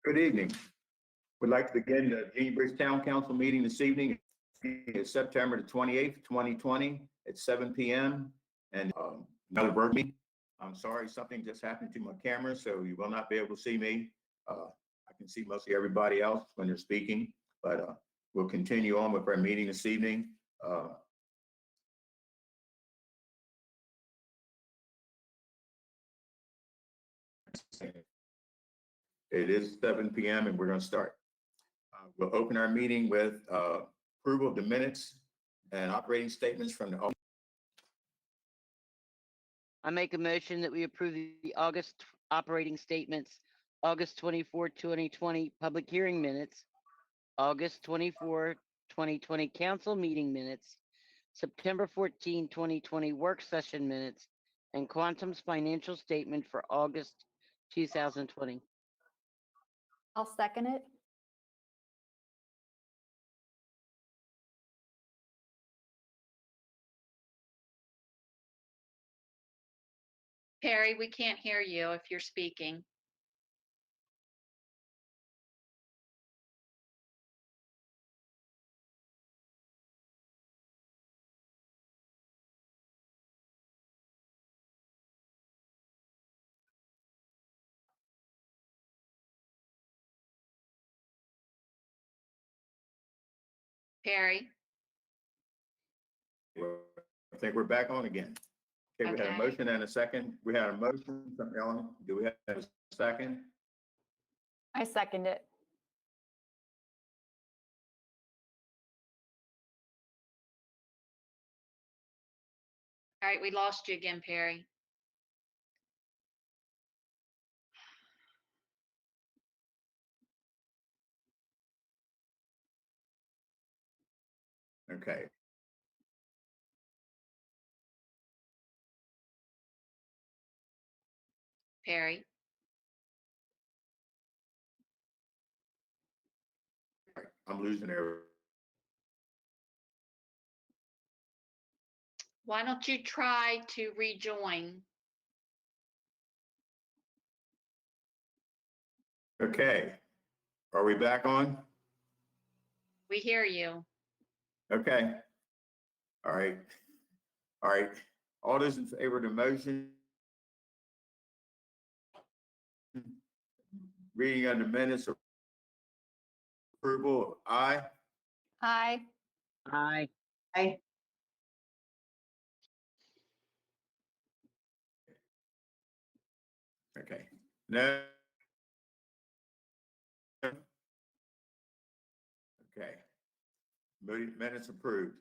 Good evening. We'd like to begin the Genie Bridge Town Council meeting this evening. It's September the 28th, 2020 at 7 p.m. and another work meeting. I'm sorry, something just happened to my camera, so you will not be able to see me. I can see mostly everybody else when they're speaking, but we'll continue on with our meeting this evening. It is 7 p.m. and we're going to start. We'll open our meeting with approval of the minutes and operating statements from the. I make a motion that we approve the August operating statements, August 24, 2020 public hearing minutes, August 24, 2020 council meeting minutes, September 14, 2020 work session minutes, and Quantum's financial statement for August 2020. I'll second it. Perry, we can't hear you if you're speaking. Perry, I think we're back on again. Okay, we had a Okay. motion and a second. We had a motion from Ellen. Do we have a second? I second it. all right, we lost you again, Perry. Okay. Perry, I'm losing every. why don't you try to rejoin? Okay. Are we back on? We hear you. Okay. All right. All right. All those in favor of the motion? Reading on the minutes of approval, aye. Aye. Aye. Okay. No. Okay. Minutes approved.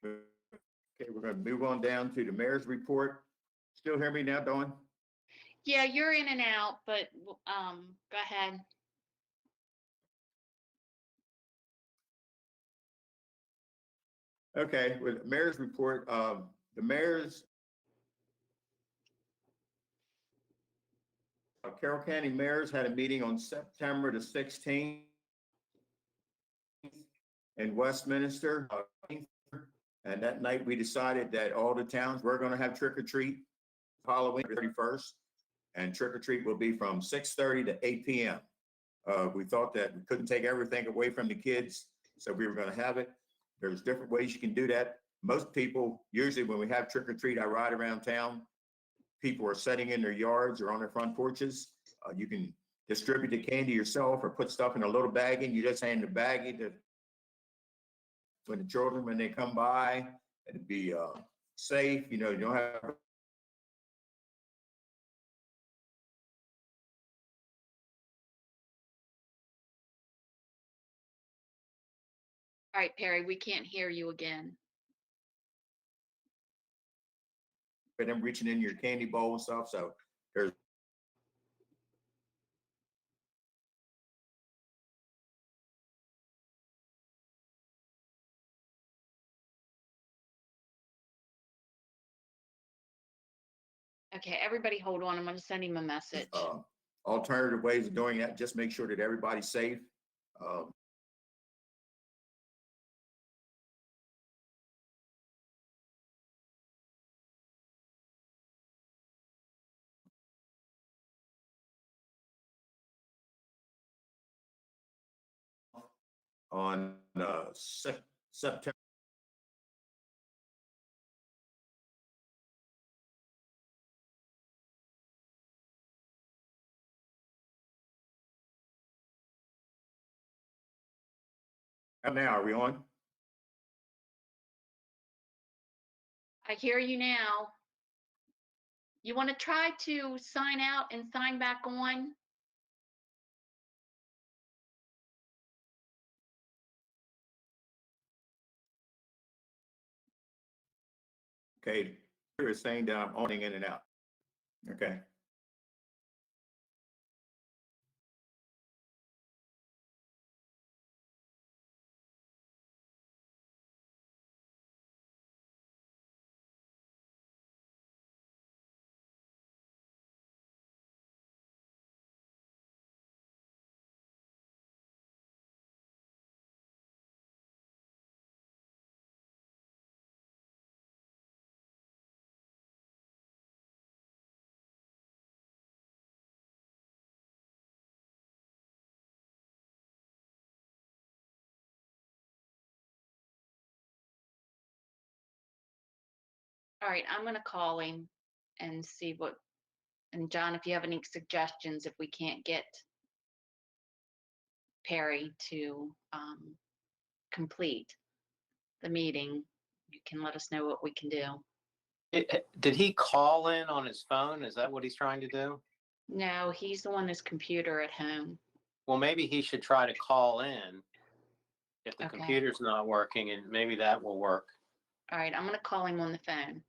Okay, we're going to move on down to the mayor's report. Still hear me now, Dawn? Yeah, you're in and out, but go ahead. Okay, with mayor's report, the mayor's Carroll County mayors had a meeting on September the 16th in Westminster. And that night we decided that all the towns were going to have trick or treat Halloween 31st, and trick or treat will be from 6:30 to 8 p.m. We thought that we couldn't take everything away from the kids, so we were going to have it. There's different ways you can do that. Most people, usually when we have trick or treat, I ride around town. People are sitting in their yards or on their front porches. You can distribute the candy yourself or put stuff in a little baggie. You just hand the baggie to when the children, when they come by, it'd be safe. You know, you don't have. All right, Perry, we can't hear you again. For them reaching in your candy bowl and stuff. So there's. Okay, everybody hold on. I'm going to send him a message. Alternative ways of doing that. Just make sure that everybody's safe. on September. Now, are we on? I hear you now. You want to try to sign out and sign back on? Okay, you're saying that I'm owning in and out. Okay. All right, I'm gonna call him and see what, and John, if you have any suggestions, if we can't get Perry to complete the meeting, you can let us know what we can do. Did he call in on his phone? Is that what he's trying to do? No, he's the one whose computer at home. Well, maybe he should try to call in if the Okay. computer's not working, and maybe that will work. All right, I'm gonna call him on the phone.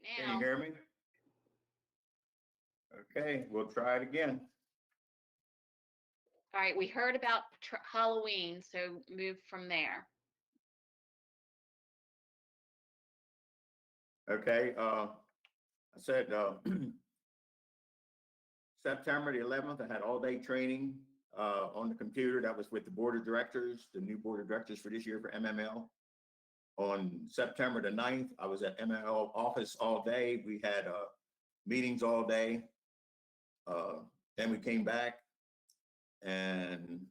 Right Can you now, hear me? Okay, we'll try it again. all right, we heard about Halloween, so move from there. Okay, I said, September the 11th, I had all-day training on the computer. That was with the board of directors, the new board of directors for this year for MML. On September the 9th, I was at MML office all day. We had meetings all day. Then we came back, and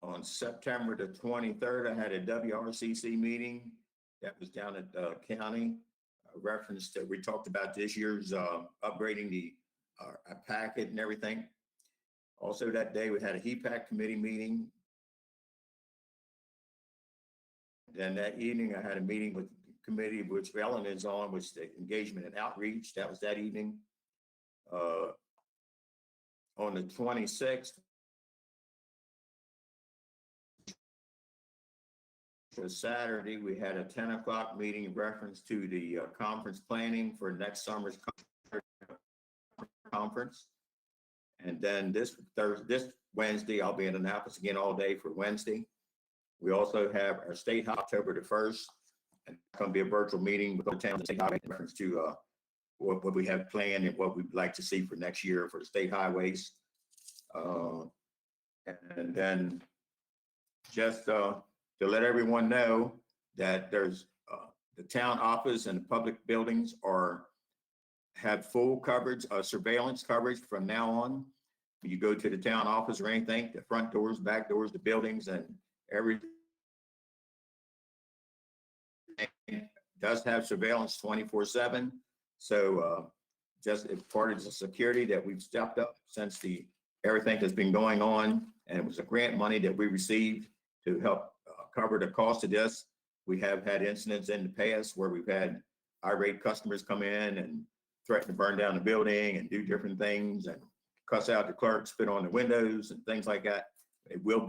on September the 23rd, I had a WRCC meeting that was down at county. Reference that we talked about this year's upgrading the packet and everything. Also that day, we had a HEPAC committee meeting. Then that evening, I had a meeting with the committee, which Ellen is on, which the engagement and outreach. That was that evening. On the 26th, was Saturday, we had a 10 o'clock meeting in reference to the conference planning for next summer's conference conference. And then this Wednesday, I'll be in Annapolis again all day for Wednesday. We also have our State High October the 1st, and it's going to be a virtual meeting with the town and state highway in reference to what we have planned and what we'd like to see for next year for the state highways. And then just to let everyone know that there's the town office and the public buildings have full coverage, surveillance coverage from now on. You go to the town office or anything, the front doors, back doors, the buildings, and everything does have surveillance 24/7. So just as part of the security that we've stepped up since everything that's been going on, and it was a grant money that we received to help cover the cost of this. We have had incidents in the past where we've had irate customers come in and threaten to burn down the building and do different things and cuss out the clerk, spit on the windows and things like that. We'll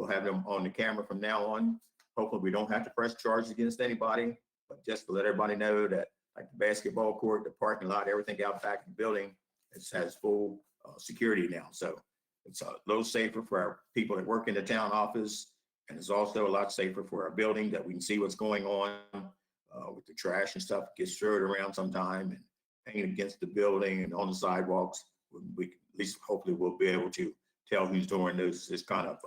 have them on the camera from now on. Hopefully we don't have to press charges against anybody, but just to let everybody know that like the basketball court, the parking lot, everything out back in the building, it has full security now. So it's a little safer for our people that work in the town office. And it's also a lot safer for our building that we can see what's going on with the trash and stuff gets thrown around sometime and hanging against the building and on the sidewalks. We at least hopefully we'll be able to tell who's doing this kind of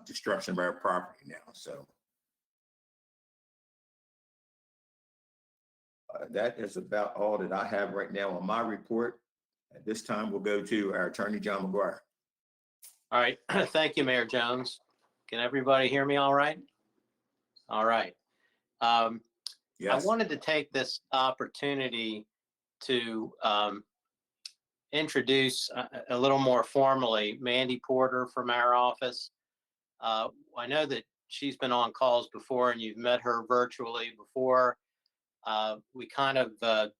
destruction of our property now. So that is about all that I have right now on my report. At this time, we'll go to our attorney, John McGuire. All right. Thank you, Mayor Jones. Can everybody hear me all right? All right. Yes. I wanted to take this opportunity to introduce a little more formally Mandy Porter from our office. I know that she's been on calls before and you've met her virtually before. We kind of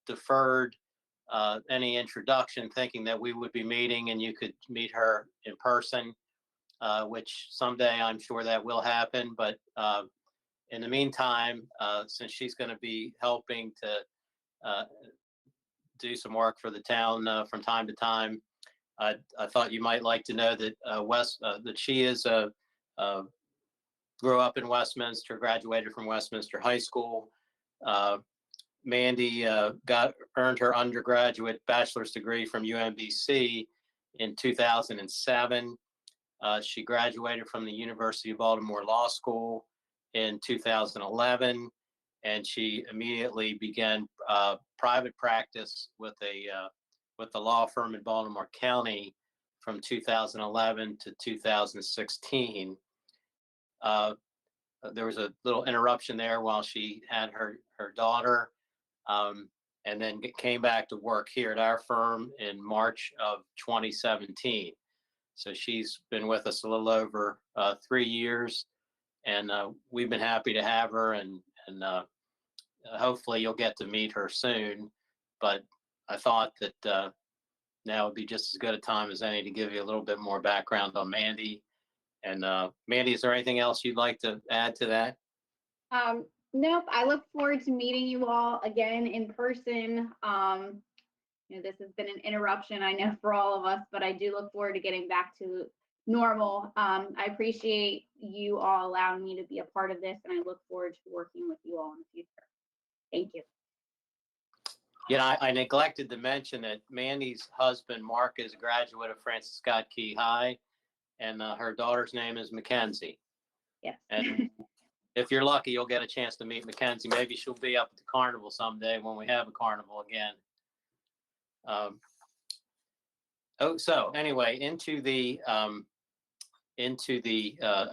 deferred any introduction thinking that we would be meeting and you could meet her in person, which someday I'm sure that will happen. But in the meantime, since she's going to be helping to do some work for the town from time to time, I thought you might like to know that that she is grew up in Westminster, graduated from Westminster High School. Mandy earned her undergraduate bachelor's degree from UMBC in 2007. She graduated from the University of Baltimore Law School in 2011, and she immediately began private practice with the law firm in Baltimore County from 2011 to 2016. There was a little interruption there while she had her daughter, and then came back to work here at our firm in March of 2017. So she's been with us a little over 3 years, and we've been happy to have her, and hopefully you'll get to meet her soon. But I thought that now would be just as good a time as any to give you a little bit more background on Mandy. And Mandy, is there anything else you'd like to add to that? Nope. I look forward to meeting you all again in person. This has been an interruption, I know, for all of us, but I do look forward to getting back to normal. I appreciate you all allowing me to be a part of this, and I look forward to working with you all in the future. Thank you. Yeah, I neglected to mention that Mandy's husband, Mark, is a graduate of Francis Scott Key High, and her daughter's name is Mackenzie. Yes. And if you're lucky, you'll get a chance to meet Mackenzie. Maybe she'll be up at the carnival someday when we have a carnival again. So anyway, into the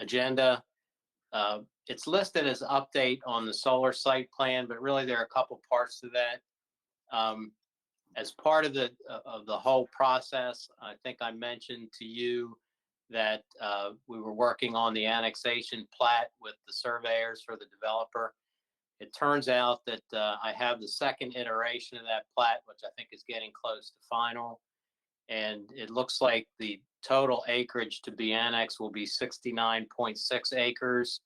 agenda. It's listed as update on the solar site plan, but really there are a couple parts to that. As part of the whole process, I think I mentioned to you that we were working on the annexation plat with the surveyors for the developer. It turns out that I have the second iteration of that plat, which I think is getting close to final. And it looks like the total acreage to be annexed will be 69.6 acres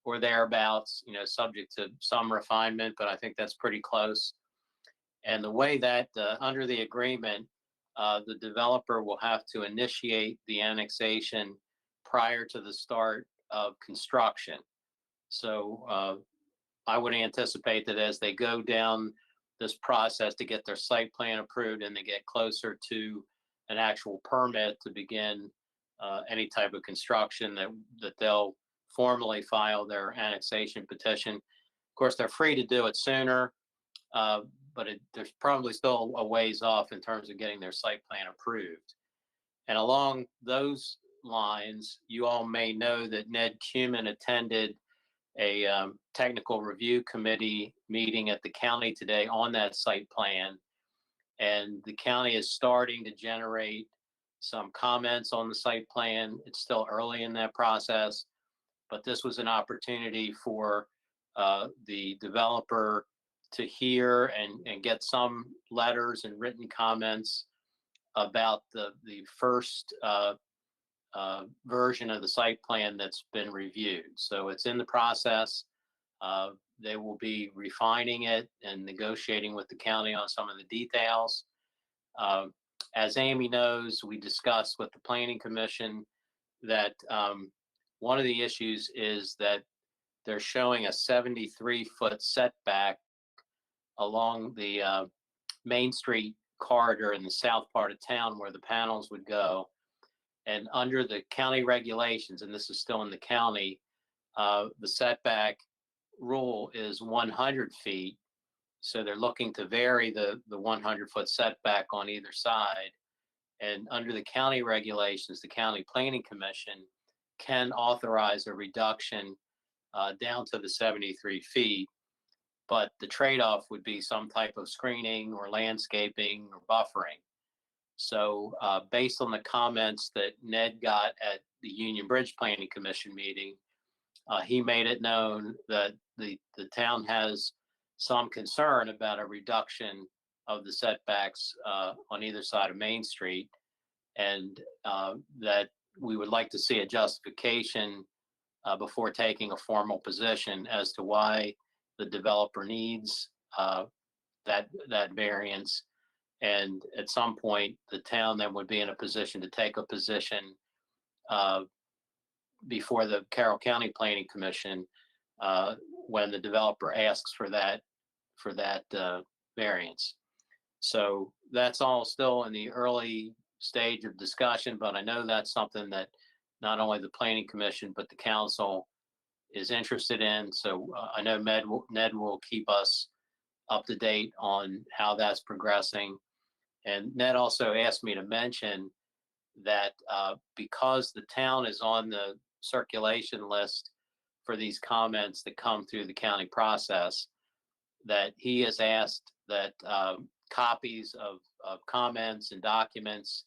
or thereabouts, subject to some refinement, but I think that's pretty close. And the way that, under the agreement, the developer will have to initiate the annexation prior to the start of construction. So I would anticipate that as they go down this process to get their site plan approved and they get closer to an actual permit to begin any type of construction, that they'll formally file their annexation petition. Of course, they're free to do it sooner, but there's probably still a ways off in terms of getting their site plan approved. And along those lines, you all may know that Ned Cuman attended a technical review committee meeting at the county today on that site plan. And the county is starting to generate some comments on the site plan. It's still early in that process, but this was an opportunity for the developer to hear and get some letters and written comments about the first version of the site plan that's been reviewed. So it's in the process. They will be refining it and negotiating with the county on some of the details. As Amy knows, we discussed with the Planning Commission that one of the issues is that they're showing a 73-foot setback along the Main Street corridor in the south part of town where the panels would go. And under the county regulations, and this is still in the county, the setback rule is 100 feet. So they're looking to vary the 100-foot setback on either side. And under the county regulations, the County Planning Commission can authorize a reduction down to the 73 feet. But the trade-off would be some type of screening or landscaping or buffering. So based on the comments that Ned got at the Union Bridge Planning Commission meeting, he made it known that the town has some concern about a reduction of the setbacks on either side of Main Street, and that we would like to see a justification before taking a formal position as to why the developer needs that variance. And at some point, the town then would be in a position to take a position before the Carroll County Planning Commission when the developer asks for that variance. So that's all still in the early stage of discussion, but I know that's something that not only the Planning Commission, but the council is interested in. So I know Ned will keep us up to date on how that's progressing. And Ned also asked me to mention that because the town is on the circulation list for these comments that come through the county process, that he has asked that copies of comments and documents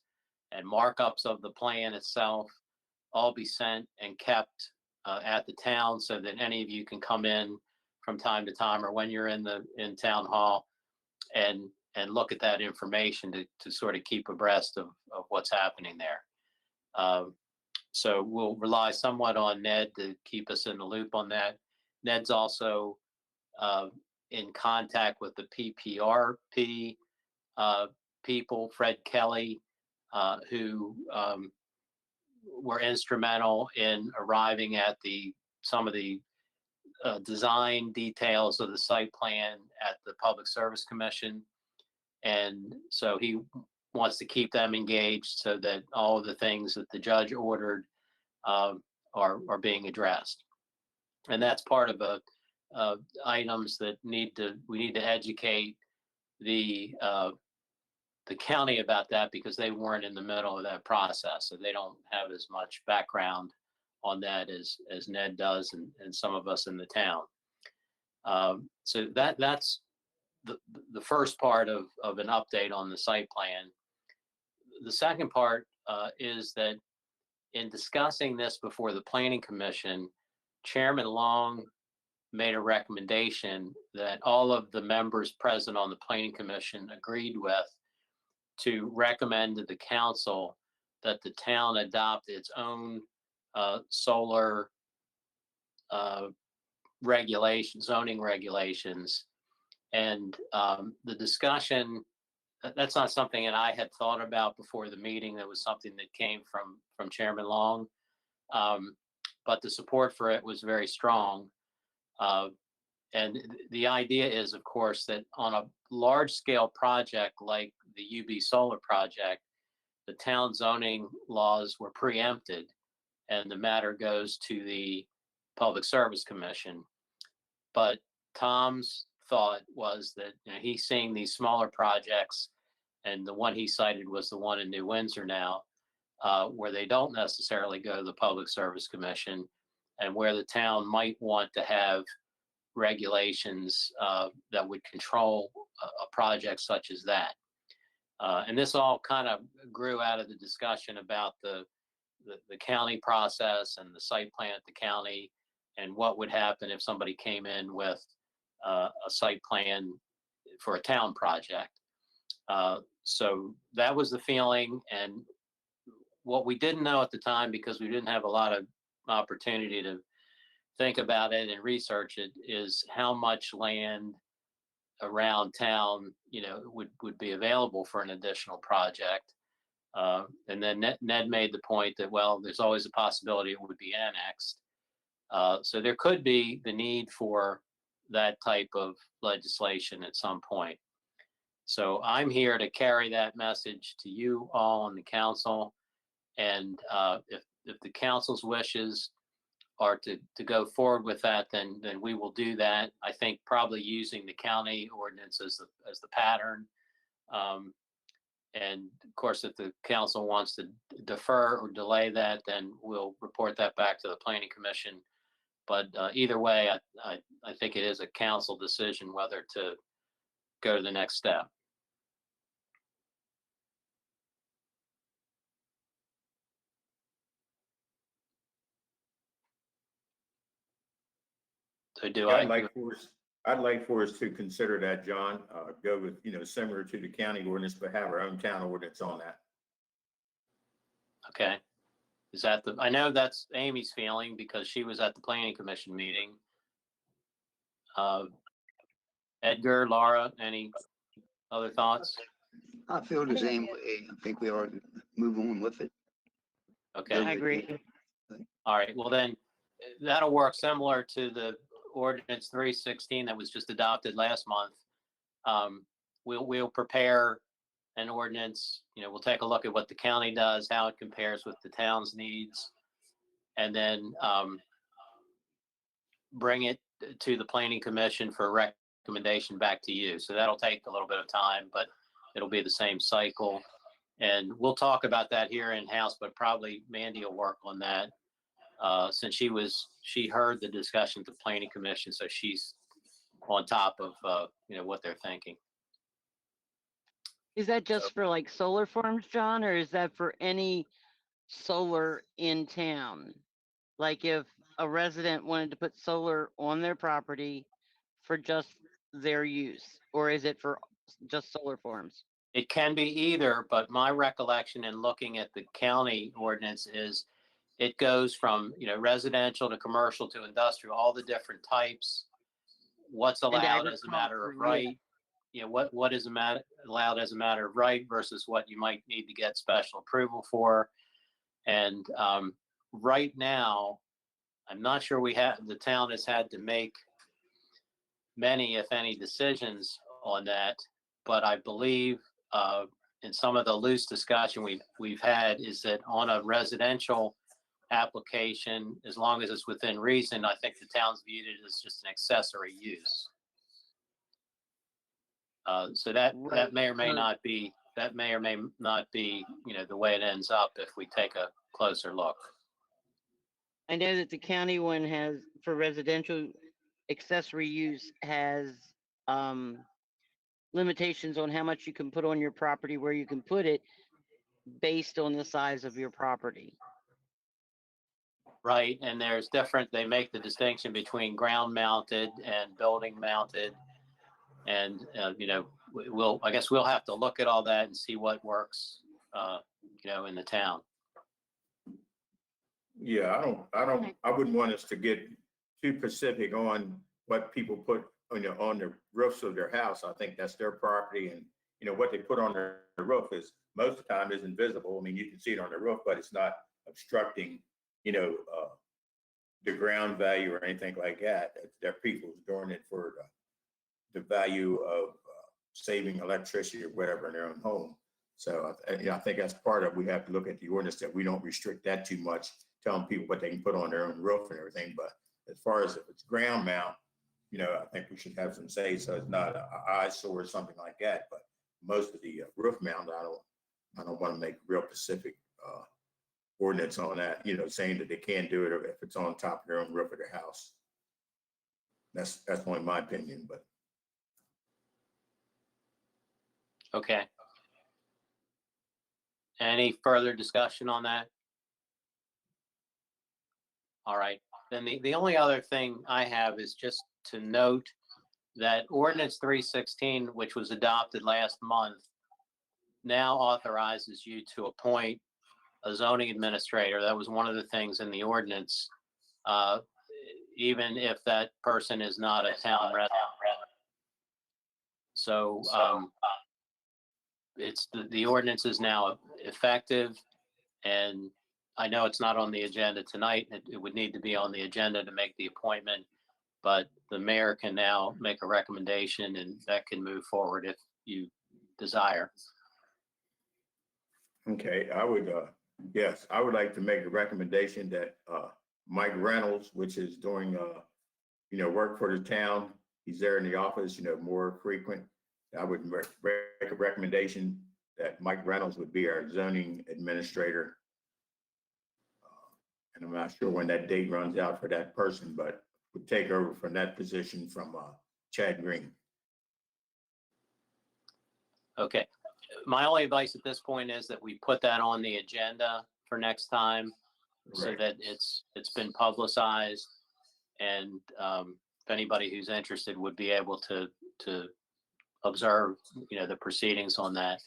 and markups of the plan itself all be sent and kept at the town, so that any of you can come in from time to time or when you're in town hall and look at that information to sort of keep abreast of what's happening there. So we'll rely somewhat on Ned to keep us in the loop on that. Ned's also in contact with the PPRP people, Fred Kelly, who were instrumental in arriving at some of the design details of the site plan at the Public Service Commission. And so he wants to keep them engaged so that all of the things that the judge ordered are being addressed. And that's part of items that we need to educate the county about that, because they weren't in the middle of that process, so they don't have as much background on that as Ned does and some of us in the town. So that's the first part of an update on the site plan. The second part is that in discussing this before the Planning Commission, Chairman Long made a recommendation that all of the members present on the Planning Commission agreed with, to recommend to the council that the town adopt its own solar zoning regulations And the discussion, that's not something that I had thought about before the meeting. That was something that came from Chairman Long. But the support for it was very strong. And the idea is, of course, that on a large scale project like the UB Solar project, the town zoning laws were preempted and the matter goes to the Public Service Commission. But Tom's thought was that he's seeing these smaller projects, and the one he cited was the one in New Windsor now, where they don't necessarily go to the Public Service Commission, and where the town might want to have regulations that would control a project such as that. And this all kind of grew out of the discussion about the county process and the site plan at the county, and what would happen if somebody came in with a site plan for a town project. So that was the feeling. And what we didn't know at the time, because we didn't have a lot of opportunity to think about it and research it, is how much land around town, would be available for an additional project. And then Ned made the point that, well, there's always a possibility it would be annexed. So there could be the need for that type of legislation at some point. So I'm here to carry that message to you all on the council. And if the council's wishes are to go forward with that, then we will do that. I think probably using the county ordinance as the pattern. And of course, if the council wants to defer or delay that, then we'll report that back to the Planning Commission. But either way, I think it is a council decision whether to go to the next step. So do I? I'd like for us to consider that, John, go with, similar to the county ordinance, but have our own town ordinance on that. Okay. Is that I know that's Amy's feeling because she was at the Planning Commission meeting. Edgar, Laura, any other thoughts? I feel the same way. I think we ought to move on with it. Okay. I agree. All right. Well, then that'll work similar to the ordinance 316 that was just adopted last month. We'll prepare an ordinance. We'll take a look at what the county does, how it compares with the town's needs, and then bring it to the Planning Commission for recommendation back to you. So that'll take a little bit of time, but it'll be the same cycle. And we'll talk about that here in-house, but probably Mandy will work on that. Since she heard the discussion at the Planning Commission, so she's on top of what they're thinking. Is that just for like solar farms, John, or is that for any solar in town? Like if a resident wanted to put solar on their property for just their use, or is it for just solar farms? It can be either, but my recollection in looking at the county ordinance is it goes from, residential to commercial to industrial, all the different types. What's allowed as a matter of right? What is allowed as a matter of right versus what you might need to get special approval for. And right now, I'm not sure the town has had to make many, if any, decisions on that. But I believe in some of the loose discussion we've had is that on a residential application, as long as it's within reason, I think the town's viewed it as just an accessory use. So that may or may not be the way it ends up if we take a closer look. I know that the county one has, for residential accessory use, has limitations on how much you can put on your property, where you can put it based on the size of your property. Right, and they make the distinction between ground mounted and building mounted. And, I guess we'll have to look at all that and see what works, in the town. Yeah, I wouldn't want us to get too specific on what people put on the roofs of their house, I think that's their property, and, what they put on their roof is, most of the time, is invisible. I mean, you can see it on the roof, but it's not obstructing, the ground value or anything like that. They're people's doing it for the value of saving electricity or whatever in their own home. So I think that's part of, we have to look at the ordinance, that we don't restrict that too much, telling people what they can put on their own roof and everything. But as far as if it's ground mount, I think we should have some say, so it's not an eyesore or something like that. But most of the roof mount, I don't want to make real specific ordinance on that, saying that they can't do it if it's on top of their own roof of their house. That's only my opinion, but. Okay. Any further discussion on that? All right. Then the only other thing I have is just to note that Ordinance 316, which was adopted last month, now authorizes you to appoint a zoning administrator. That was one of the things in the ordinance, even if that person is not a town resident. So it's the ordinance is now effective, and I know it's not on the agenda tonight. It would need to be on the agenda to make the appointment, but the mayor can now make a recommendation, and that can move forward if you desire. Okay, I would, yes, I would like to make a recommendation that Mike Reynolds, which is doing, work for the town, he's there in the office, more frequent. I would make a recommendation that Mike Reynolds would be our zoning administrator. And I'm not sure when that date runs out for that person, but would take over from that position from Chad Green. Okay. My only advice at this point is that we put that on the agenda for next time, so Right. that it's been publicized, and if anybody who's interested would be able to observe, the proceedings on that.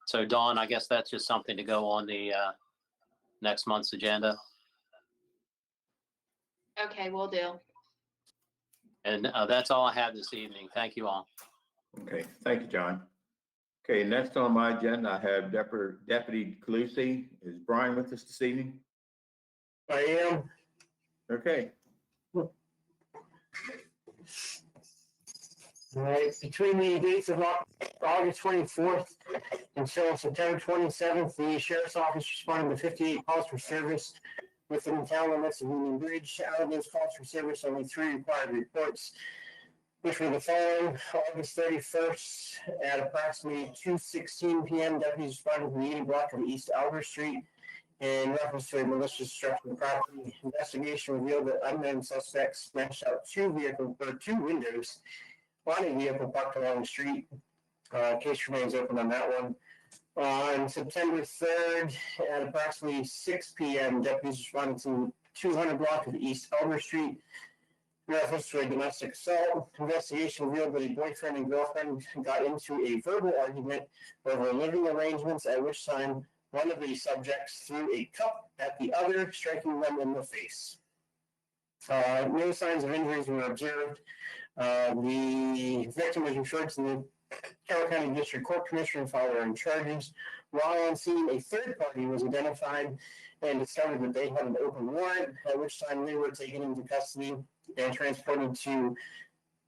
So Dawn, I guess that's just something to go on the next month's agenda. Okay, will do. And that's all I have this evening. Thank you all. Okay, thank you, John. Okay, next on my agenda, I have Deputy Calusi. Is Brian with us this evening? I am. Okay, All right, between the dates of August 24th until September 27th, the sheriff's office responded to 58 calls for service within the town limits of Union Bridge. Out of those calls for service, only 3 required reports, which were the following. August 31st at approximately 2:16 p.m., deputies responded to the 80 block of East Albert Street in reference to a malicious destruction of property. Investigation revealed that unknown suspects smashed out 2 windows on a vehicle parked along the street. Case remains open on that one. On September 3rd at approximately 6 p.m., deputies responded to 200 block of East Elmer Street in reference to a domestic assault. Investigation revealed that a boyfriend and girlfriend got into a verbal argument over living arrangements, at which time one of the subjects threw a cup at the other, striking them in the face. No signs of injuries were observed. The victim was referred to the Carroll County District Court Commissioner following charges. While on scene, a third party was identified and discovered that they had an open warrant, at which time they were taken into custody and transported to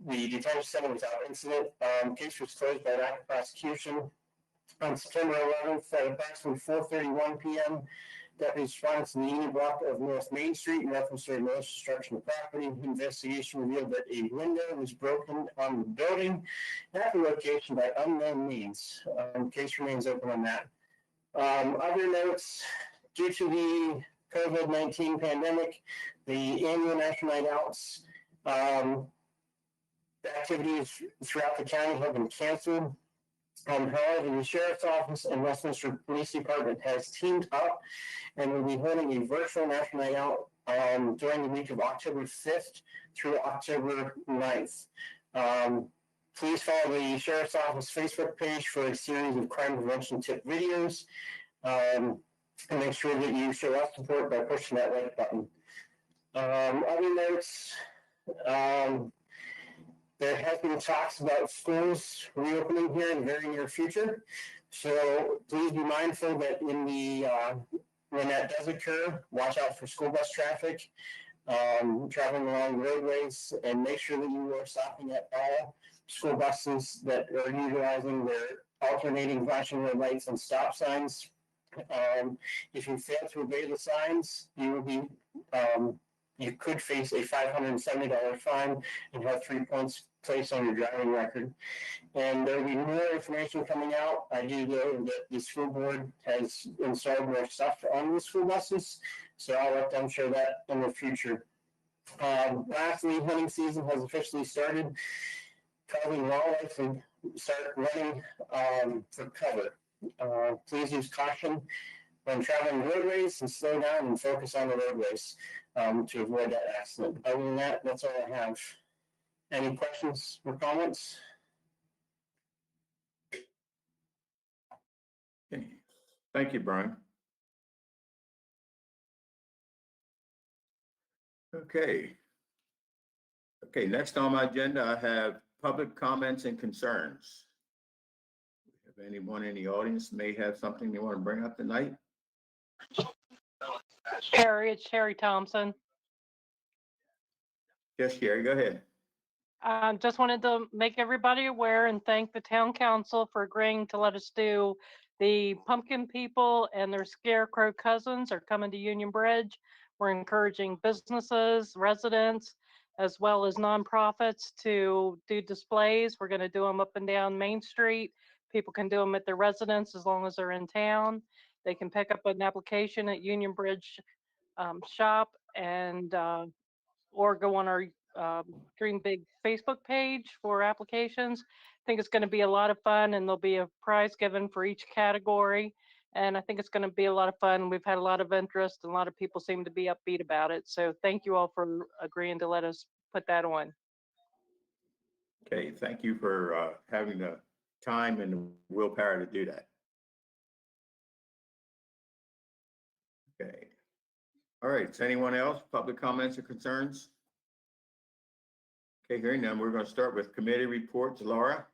the detention center without incident. Case was closed by active prosecution. On September 11th at approximately 4:31 p.m., deputies responded to the Union block of North Main Street in reference to a malicious destruction of property. Investigation revealed that a window was broken on the building at the location by unknown means. Case remains open on that. Other notes, due to the COVID-19 pandemic, the annual National Night Outs activities throughout the county have been canceled. However, the Sheriff's Office and Westminster Police Department has teamed up and will be holding a virtual National Night Out during the week of October 5th through October 9th. Please follow the Sheriff's Office Facebook page for a series of crime prevention tip videos. And make sure that you show us support by pushing that like button. Other notes, there has been talks about schools reopening here in the very near future. So please be mindful that when that does occur, watch out for school bus traffic, traveling along roadways, and make sure that you are stopping at all school buses that are utilizing their alternating flashing red lights and stop signs. If you fail to obey the signs, you could face a $570 fine and have 3 points placed on your driving record. And there will be more information coming out. I do know that the school board has installed more stuff on the school buses, so I'll let them share that in the future. Lastly, hunting season has officially started. Calling wildlife and start running for cover. Please use caution when traveling roadways and slow down and focus on the roadways to avoid that accident. Other than that, that's all I have. Any questions or comments? Okay. Thank you, Brian. Okay. Okay, next on my agenda, I have public comments and concerns. If anyone in the audience may have something they want to bring up tonight? Sherry, it's Sherry Thompson. Yes, Sherry, go ahead. Just wanted to make everybody aware and thank the town council for agreeing to let us do the pumpkin people and their scarecrow cousins are coming to Union Bridge. We're encouraging businesses, residents, as well as nonprofits to do displays. We're going to do them up and down Main Street. People can do them at their residence as long as they're in town. They can pick up an application at Union Bridge shop and or go on our Dream Big Facebook page for applications. I think it's going to be a lot of fun, and there'll be a prize given for each category. And I think it's going to be a lot of fun. We've had a lot of interest, and a lot of people seem to be upbeat about it. So thank you all for agreeing to let us put that on. Okay, thank you for having the time and the willpower to do that. Okay. All right, is anyone else, public comments or concerns? Okay, hearing none, we're going to start with committee reports. Laura?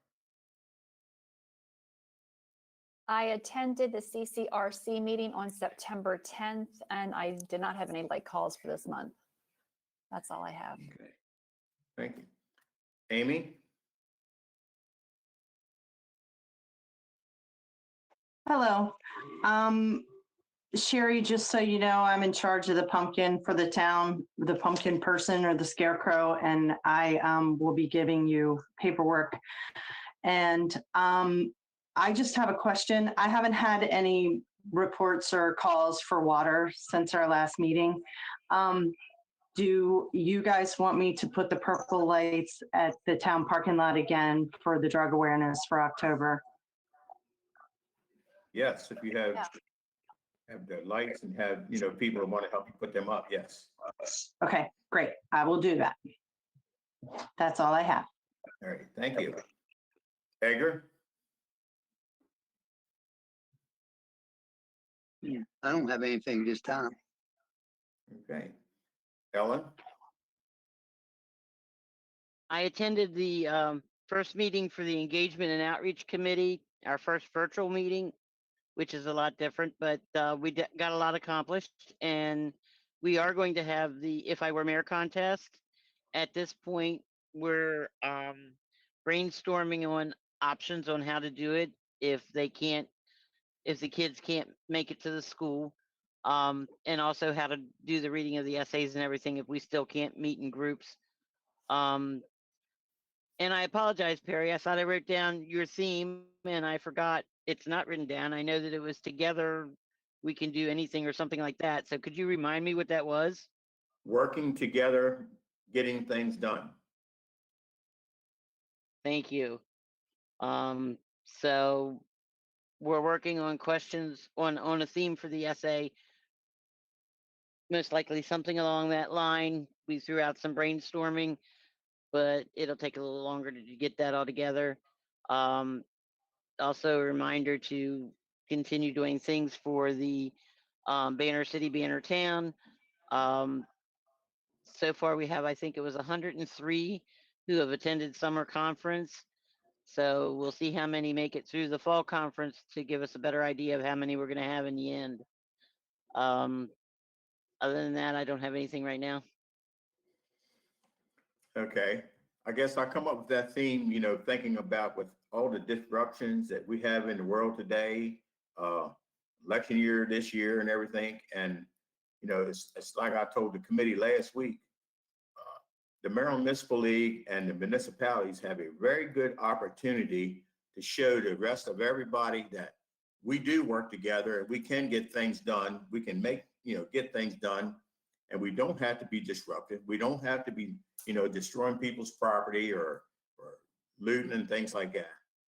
I attended the CCRC meeting on September 10th, and I did not have any late calls for this month. That's all I have. Okay, thank you. Amy? Hello. Sherry, just so you know, I'm in charge of the pumpkin for the town, the pumpkin person or the scarecrow, and I will be giving you paperwork. And I just have a question. I haven't had any reports or calls for water since our last meeting. Do you guys want me to put the purple lights at the town parking lot again for the drug awareness for October? Yes, if you have the lights and have, people who want to help you put them up, yes. Okay, great. I will do that. That's all I have. All right, thank you. Edgar? I don't have anything this time. Okay. Ellen? I attended the first meeting for the Engagement and Outreach Committee, our first virtual meeting, which is a lot different, but we got a lot accomplished. And we are going to have the If I Were Mayor contest. At this point, we're brainstorming on options on how to do it if the kids can't make it to the school. And also how to do the reading of the essays and everything if we still can't meet in groups. And I apologize, Perry. I thought I wrote down your theme and I forgot it's not written down. I know that it was together we can do anything or something like that. So could you remind me what that was? Working together, getting things done. Thank you. So we're working on questions on a theme for the essay. Most likely something along that line. We threw out some brainstorming, but it'll take a little longer to get that all together. Also a reminder to continue doing things for the Banner City, Banner Town. So far we have, I think it was 103 who have attended summer conference. So we'll see how many make it through the fall conference to give us a better idea of how many we're gonna have in the end. Other than that, I don't have anything right now. Okay, I guess I come up with that theme, thinking about with all the disruptions that we have in the world today, election year this year and everything. And, it's like I told the committee last week, the Maryland Municipal League and the municipalities have a very good opportunity to show the rest of everybody that we do work together and we can get things done. We can get things done, and we don't have to be disruptive. We don't have to be, destroying people's property or looting and things like that.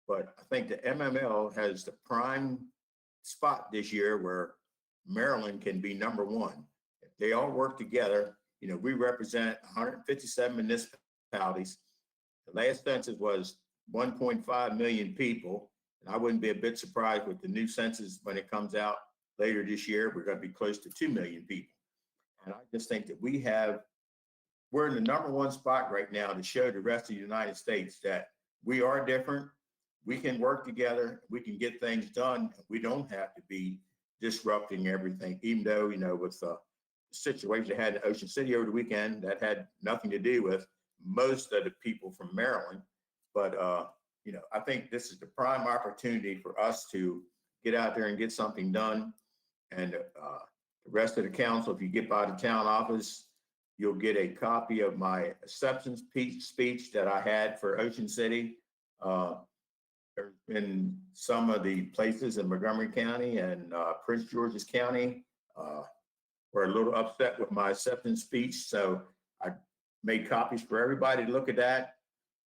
But I think the MML has the prime spot this year where Maryland can be number one. If they all work together, we represent 157 municipalities. The last census was 1.5 million people. And I wouldn't be a bit surprised with the new census when it comes out later this year. We're going to be close to 2 million people. And I just think that we're in the number one spot right now to show the rest of the United States that we are different. We can work together. We can get things done. We don't have to be disrupting everything, even though, with the situation they had in Ocean City over the weekend, that had nothing to do with most of the people from Maryland. But, I think this is the prime opportunity for us to get out there and get something done. And the rest of the council, if you get by the town office, you'll get a copy of my acceptance speech that I had for Ocean City. There's been some of the places in Montgomery County and Prince George's County were a little upset with my acceptance speech. So I made copies for everybody to look at that,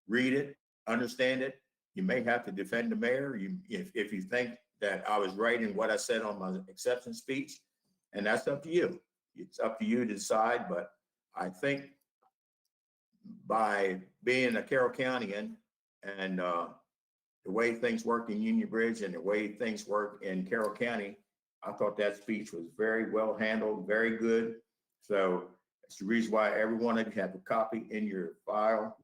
read it, understand it. You may have to defend the mayor if you think that I was right in what I said on my acceptance speech, and that's up to you. It's up to you to decide, but I think by being a Carroll Countyan and the way things work in Union Bridge and the way things work in Carroll County, I thought that speech was very well handled, very good. So it's the reason why every one of you have a copy in your file.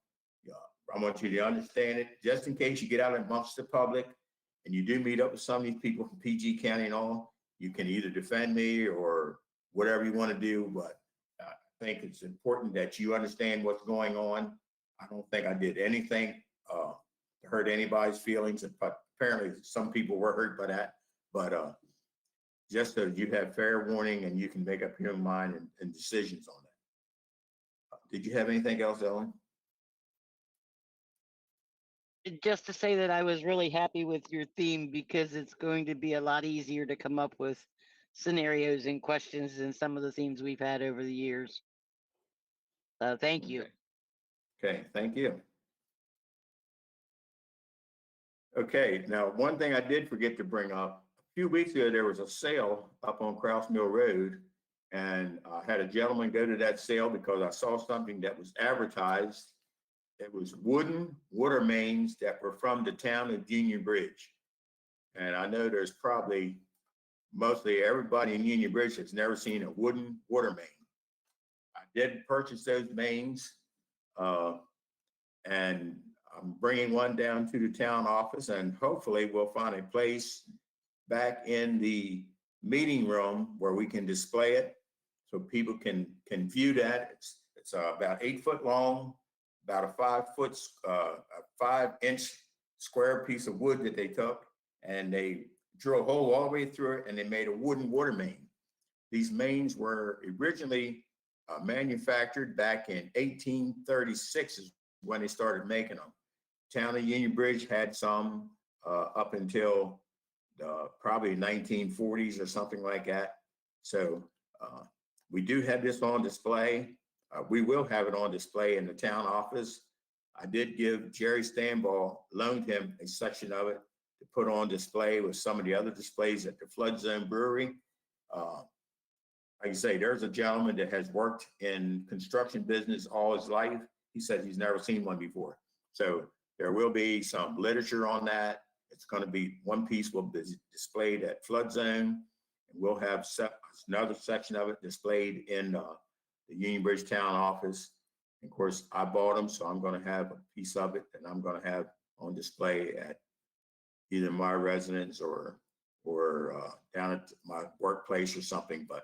I want you to understand it, just in case you get out amongst the public and you do meet up with some of these people from PG County and all, you can either defend me or whatever you want to do. But I think it's important that you understand what's going on. I don't think I did anything to hurt anybody's feelings. But apparently some people were hurt by that. But just so you have fair warning and you can make up your mind and decisions on that. Did you have anything else, Ellen? Just to say that I was really happy with your theme because it's going to be a lot easier to come up with scenarios and questions than some of the themes we've had over the years. Thank you. Okay, thank you. Okay, now one thing I did forget to bring up, a few weeks ago, there was a sale up on Kraus Mill Road, and I had a gentleman go to that sale because I saw something that was advertised. It was wooden water mains that were from the town of Union Bridge. And I know there's probably mostly everybody in Union Bridge that's never seen a wooden water main. I did purchase those mains, and I'm bringing one down to the town office, and hopefully we'll find a place back in the meeting room where we can display it so people can view that. It's about 8 foot long, about a 5-inch square piece of wood that they took, and they drew a hole all the way through it, and they made a wooden water main. These mains were originally manufactured back in 1836 is when they started making them. Town of Union Bridge had some up until probably 1940s or something like that. So we do have this on display. We will have it on display in the town office. I did give Jerry Stanball, loaned him a section of it to put on display with some of the other displays at the Flood Zone Brewery. Like I say, there's a gentleman that has worked in construction business all his life. He said he's never seen one before. So there will be some literature on that. It's going to be one piece will be displayed at Flood Zone, and we'll have another section of it displayed in the Union Bridge town office. Of course, I bought them, so I'm gonna have a piece of it and I'm gonna have on display at either my residence or down at my workplace or something, but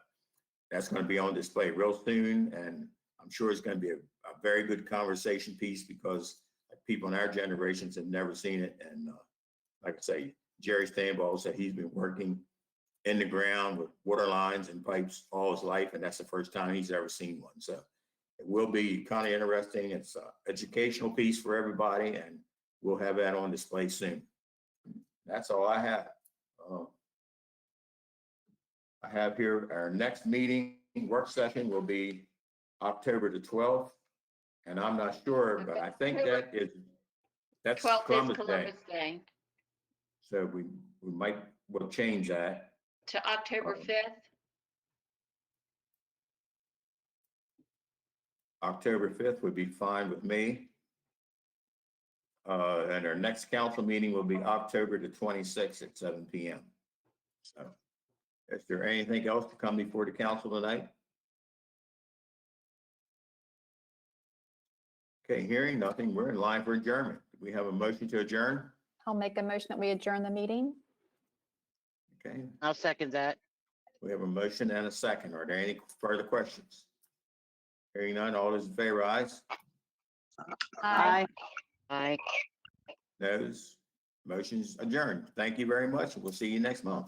that's gonna be on display real soon, and I'm sure it's gonna be a very good conversation piece because people in our generations have never seen it, and like I say, Jerry Stanball said he's been working in the ground with water lines and pipes all his life, and that's the first time he's ever seen one. So it will be kind of interesting. It's an educational piece for everybody, and we'll have that on display soon. That's all I have. I have here our next meeting, work session will be October the 12th. And I'm not sure, but I think that's 12th is Columbus Day. Columbus Day So we'll change that. to October Um, 5th. October 5th would be fine with me. And our next council meeting will be October the 26th at 7 p.m. So is there anything else to come before the council tonight? Okay, hearing nothing, we're in line for adjournment. Do we have a motion to adjourn? I'll make a motion that we adjourn the meeting. Okay, I'll second that. we have a motion and a second. Are there any further questions? Hearing none, all those in favor, ayes? Aye. Aye. Noes? Motion's adjourned. Thank you very much, and we'll see you next month.